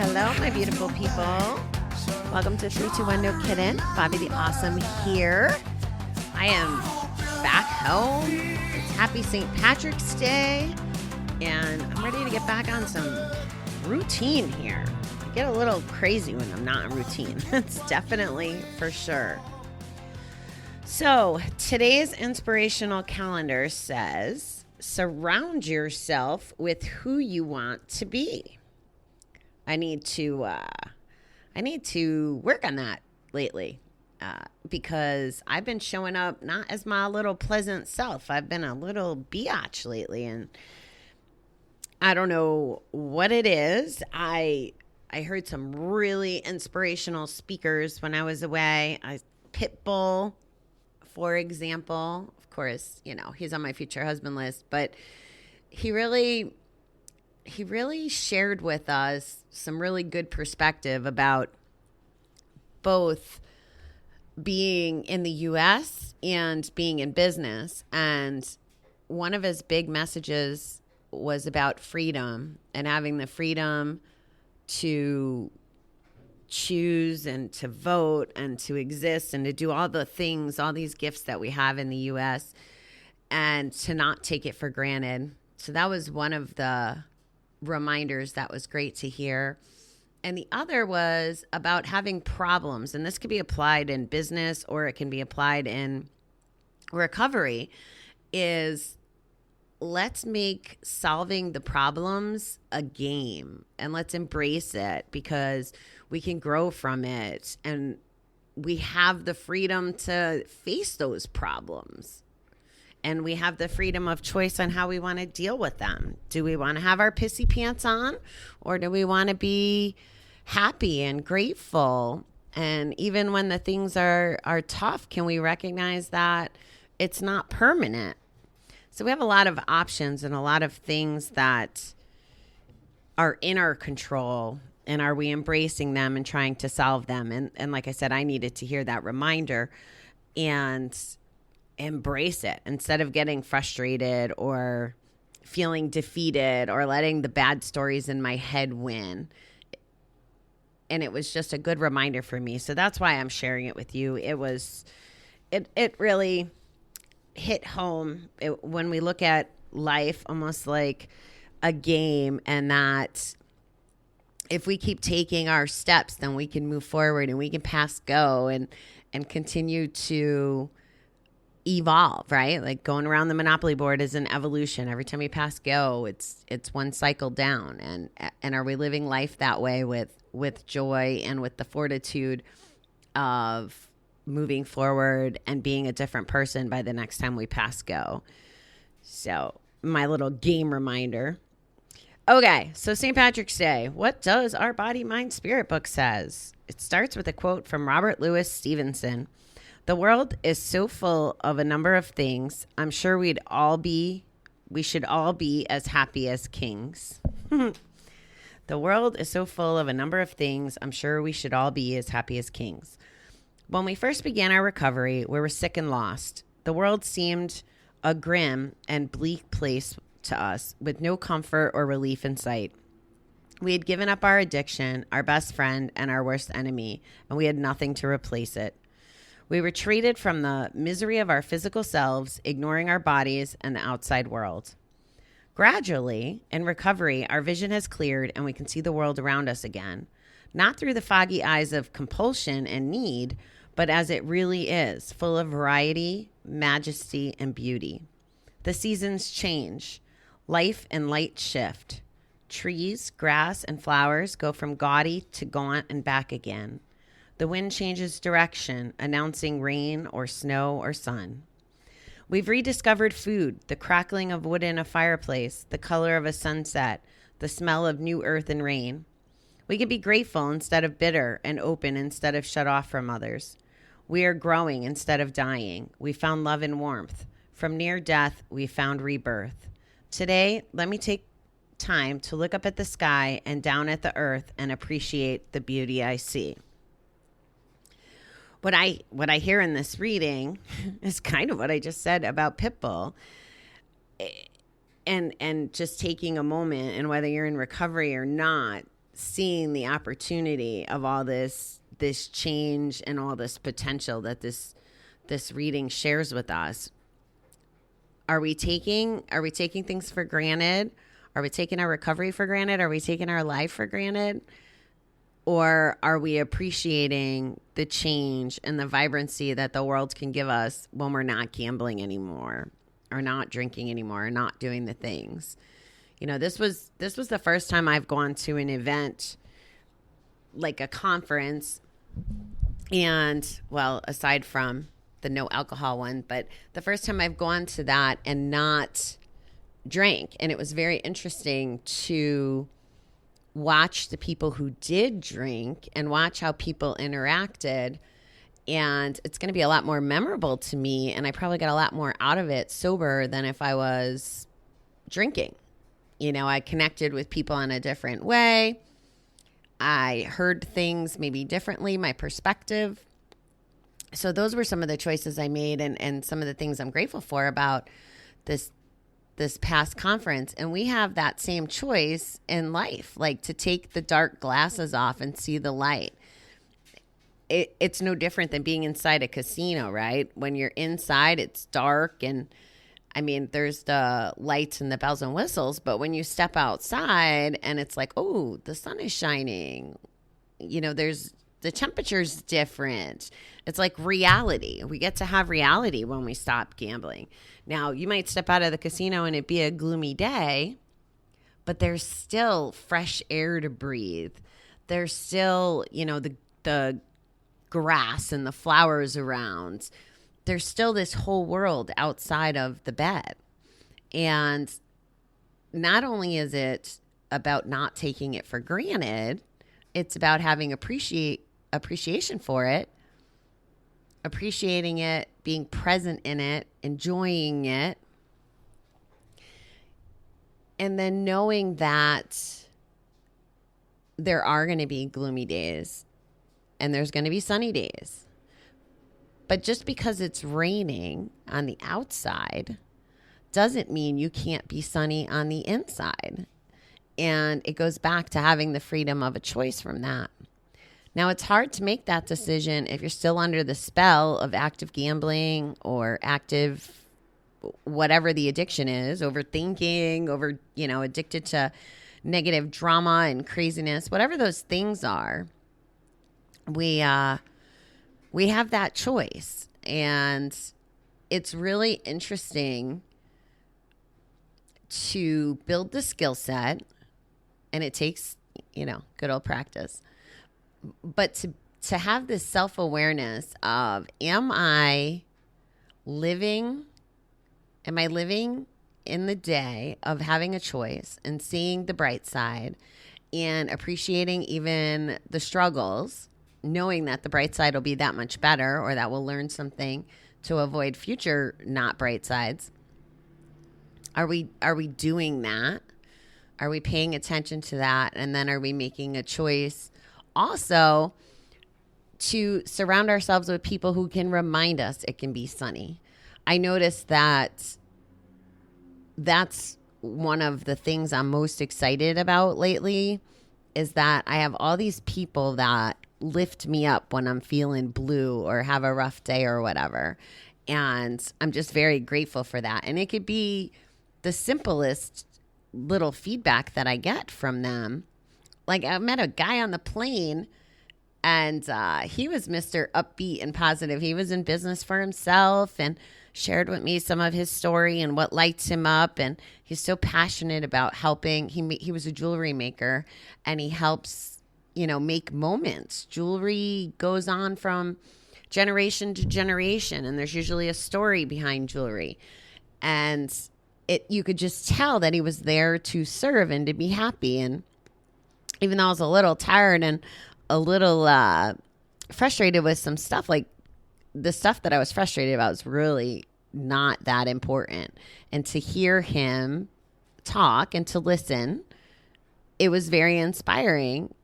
Hello, my beautiful people. Welcome to 321 No Kiddin. Bobby the Awesome here. I am back home. It's happy St. Patrick's Day, and I'm ready to get back on some routine here. I get a little crazy when I'm not in routine. That's definitely for sure. So today's inspirational calendar says, surround yourself with who you want to be. I need to work on that lately because I've been showing up not as my little pleasant self. I've been a little biatch lately, and I don't know what it is. I heard some really inspirational speakers when I was away. Pitbull, for example, of course, you know, he's on my future husband list, but he really shared with us some really good perspective about both being in the U.S. and being in business. And one of his big messages was about freedom and having the freedom to choose and to vote and to exist and to do all the things, all these gifts that we have in the U.S. and to not take it for granted. So that was one of the reminders that was great to hear. And the other was about having problems. And this could be applied in business or it can be applied in recovery, is let's make solving the problems a game and let's embrace it because we can grow from it. And we have the freedom to face those problems. And we have the freedom of choice on how we want to deal with them. Do we want to have our pissy pants on, or do we want to be happy and grateful? And even when the things are tough, can we recognize that it's not permanent? So we have a lot of options and a lot of things that are in our control. And are we embracing them and trying to solve them? And like I said, I needed to hear that reminder and embrace it instead of getting frustrated or feeling defeated or letting the bad stories in my head win. And it was just a good reminder for me. So that's why I'm sharing it with you. It really hit home when we look at life almost like a game, and that if we keep taking our steps, then we can move forward and we can pass go and continue to evolve, right? Like going around the Monopoly board is an evolution. Every time we pass go, it's one cycle down. And are we living life that way with joy and with the fortitude of moving forward and being a different person by the next time we pass go? So my little game reminder. Okay, so St. Patrick's Day. What does our Body, Mind, Spirit book says? It starts with a quote from Robert Louis Stevenson. The world is so full of a number of things. I'm sure we should all be as happy as kings. The world is so full of a number of things. I'm sure we should all be as happy as kings. When we first began our recovery, we were sick and lost. The world seemed a grim and bleak place to us with no comfort or relief in sight. We had given up our addiction, our best friend, and our worst enemy, and we had nothing to replace it. We retreated from the misery of our physical selves, ignoring our bodies and the outside world. Gradually, in recovery, our vision has cleared and we can see the world around us again, not through the foggy eyes of compulsion and need, but as it really is, full of variety, majesty, and beauty. The seasons change. Life and light shift. Trees, grass, and flowers go from gaudy to gaunt and back again. The wind changes direction, announcing rain or snow or sun. We've rediscovered food, the crackling of wood in a fireplace, the color of a sunset, the smell of new earth and rain. We can be grateful instead of bitter and open instead of shut off from others. We are growing instead of dying. We found love and warmth. From near death, we found rebirth. Today, let me take time to look up at the sky and down at the earth and appreciate the beauty I see. What I hear in this reading is kind of what I just said about Pitbull. And just taking a moment, and whether you're in recovery or not, seeing the opportunity of all this change and all this potential that this reading shares with us. Are we taking things for granted? Are we taking our recovery for granted? Are we taking our life for granted? Or are we appreciating the change and the vibrancy that the world can give us when we're not gambling anymore, or not drinking anymore, or not doing the things? You know, this was the first time I've gone to an event, like a conference, and, well, aside from the no alcohol one, but the first time I've gone to that and not drank. And it was very interesting to watch the people who did drink and watch how people interacted. And it's going to be a lot more memorable to me, and I probably got a lot more out of it sober than if I was drinking. You know, I connected with people in a different way. I heard things maybe differently, my perspective. So those were some of the choices I made, and some of the things I'm grateful for about this past conference. And we have that same choice in life, like to take the dark glasses off and see the light. It's no different than being inside a casino, right? When you're inside, it's dark, and I mean, there's the lights and the bells and whistles, but when you step outside and it's like, oh, the sun is shining, you know, the temperature's different. It's like reality. We get to have reality when we stop gambling. Now, you might step out of the casino and it be a gloomy day, but there's still fresh air to breathe. There's still, you know, the grass and the flowers around. There's still this whole world outside of the bed. And not only is it about not taking it for granted, it's about having appreciation for it, appreciating it, being present in it, enjoying it, and then knowing that there are going to be gloomy days and there's going to be sunny days. But just because it's raining on the outside doesn't mean you can't be sunny on the inside. And it goes back to having the freedom of a choice from that. Now, it's hard to make that decision if you're still under the spell of active gambling or active, whatever the addiction is, overthinking, addicted to negative drama and craziness, whatever those things are. We have that choice, and it's really interesting to build the skill set, and it takes, good old practice. But to have this self-awareness of, am I living in the day of having a choice and seeing the bright side and appreciating even the struggles, knowing that the bright side will be that much better, or that we'll learn something to avoid future not bright sides. Are we doing that? Are we paying attention to that? And then are we making a choice also to surround ourselves with people who can remind us it can be sunny? I noticed that that's one of the things I'm most excited about lately, is that I have all these people that lift me up when I'm feeling blue or have a rough day or whatever. And I'm just very grateful for that. And it could be the simplest little feedback that I get from them. Like, I met a guy on the plane, and he was Mr. Upbeat and positive. He was in business for himself and shared with me some of his story and what lights him up. And he's so passionate about helping. He was a jewelry maker, and he helps make moments. Jewelry goes on from generation to generation, and there's usually a story behind jewelry. And you could just tell that he was there to serve and to be happy. And even though I was a little tired and a little frustrated with some stuff, like the stuff that I was frustrated about was really not that important. And to hear him talk and to listen, it was very inspiring.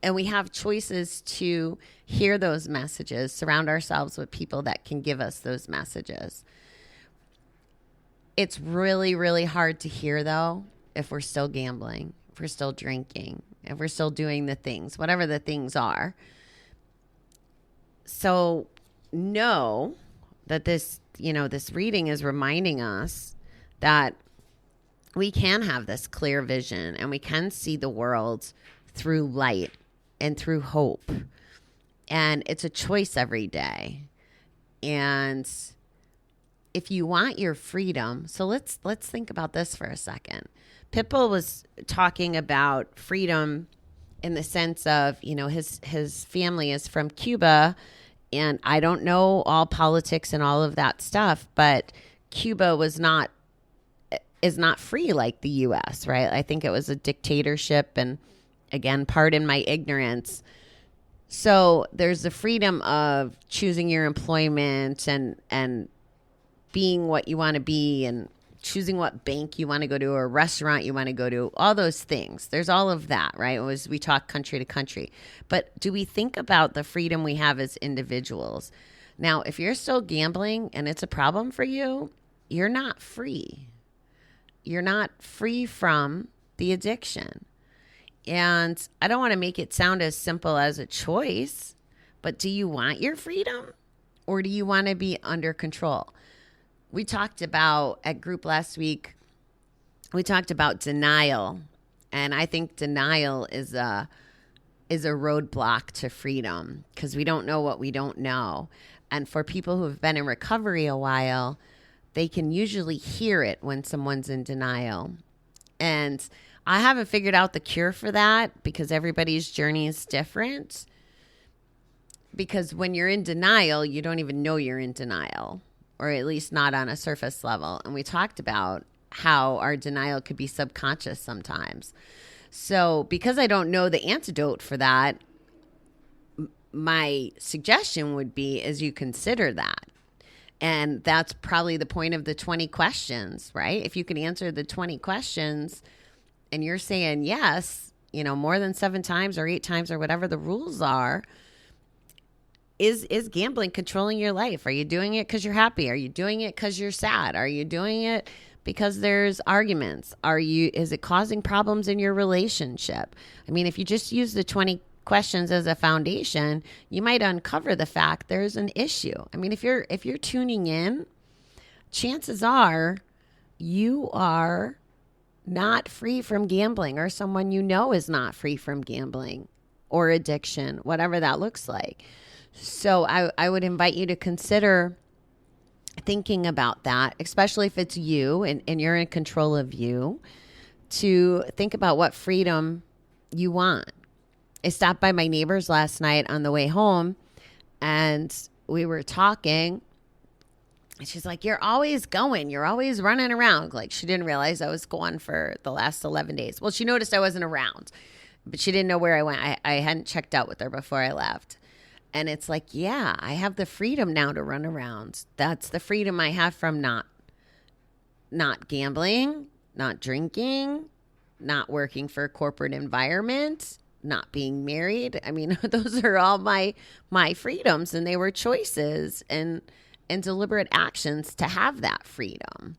And we have choices to hear those messages, surround ourselves with people that can give us those messages. It's really, really hard to hear, though, if we're still gambling, if if we're still drinking, if we're still doing the things, whatever the things are. So know that this reading is reminding us that we can have this clear vision and we can see the world through light and through hope. And it's a choice every day. And if you want your freedom, so let's think about this for a second. Pitbull was talking about freedom in the sense of, his family is from Cuba, and I don't know all politics and all of that stuff, but Cuba is not free like the U.S., right? I think it was a dictatorship, and again, pardon my ignorance. So there's the freedom of choosing your employment and being what you want to be and choosing what bank you want to go to or restaurant you want to go to, all those things. There's all of that, right? As we talk country to country. But do we think about the freedom we have as individuals? Now, if you're still gambling and it's a problem for you, you're not free. You're not free from the addiction. And I don't want to make it sound as simple as a choice, but do you want your freedom or do you want to be under control? We talked about at group last week, we talked about denial. And I think denial is a roadblock to freedom because we don't know what we don't know. And for people who have been in recovery a while, they can usually hear it when someone's in denial. And I haven't figured out the cure for that because everybody's journey is different. Because when you're in denial, you don't even know you're in denial, or at least not on a surface level. And we talked about how our denial could be subconscious sometimes. So because I don't know the antidote for that, my suggestion would be is you consider that. And that's probably the point of the 20 questions, right? If you can answer the 20 questions and you're saying yes, more than 7 times or 8 times or whatever the rules are, is gambling controlling your life? Are you doing it because you're happy? Are you doing it because you're sad? Are you doing it because there's arguments? Is it causing problems in your relationship? I mean, if you just use the 20 questions as a foundation, you might uncover the fact there's an issue. I mean, if you're tuning in, chances are you are not free from gambling, or someone is not free from gambling or addiction, whatever that looks like. So I would invite you to consider thinking about that, especially if it's you and you're in control of you, to think about what freedom you want. I stopped by my neighbor's last night on the way home, and we were talking, and she's like, you're always going. You're always running around. Like, she didn't realize I was gone for the last 11 days. Well, she noticed I wasn't around, but she didn't know where I went. I hadn't checked out with her before I left. And it's like, yeah, I have the freedom now to run around. That's the freedom I have from not gambling, not drinking, not working for a corporate environment, not being married. I mean, those are all my freedoms, and they were choices and deliberate actions to have that freedom.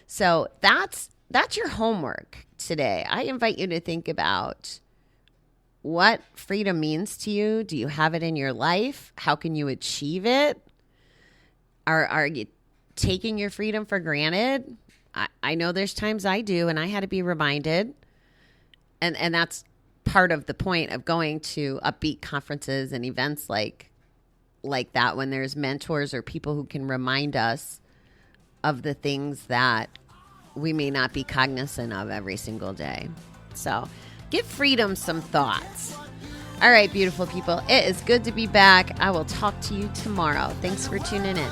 So that's your homework today. I invite you to think about what freedom means to you. Do you have it in your life? How can you achieve it? Are you taking your freedom for granted? I know there's times I do, and I had to be reminded. And that's part of the point of going to upbeat conferences and events like that, when there's mentors or people who can remind us of the things that we may not be cognizant of every single day. So give freedom some thoughts. All right, beautiful people. It is good to be back. I will talk to you tomorrow. Thanks for tuning in.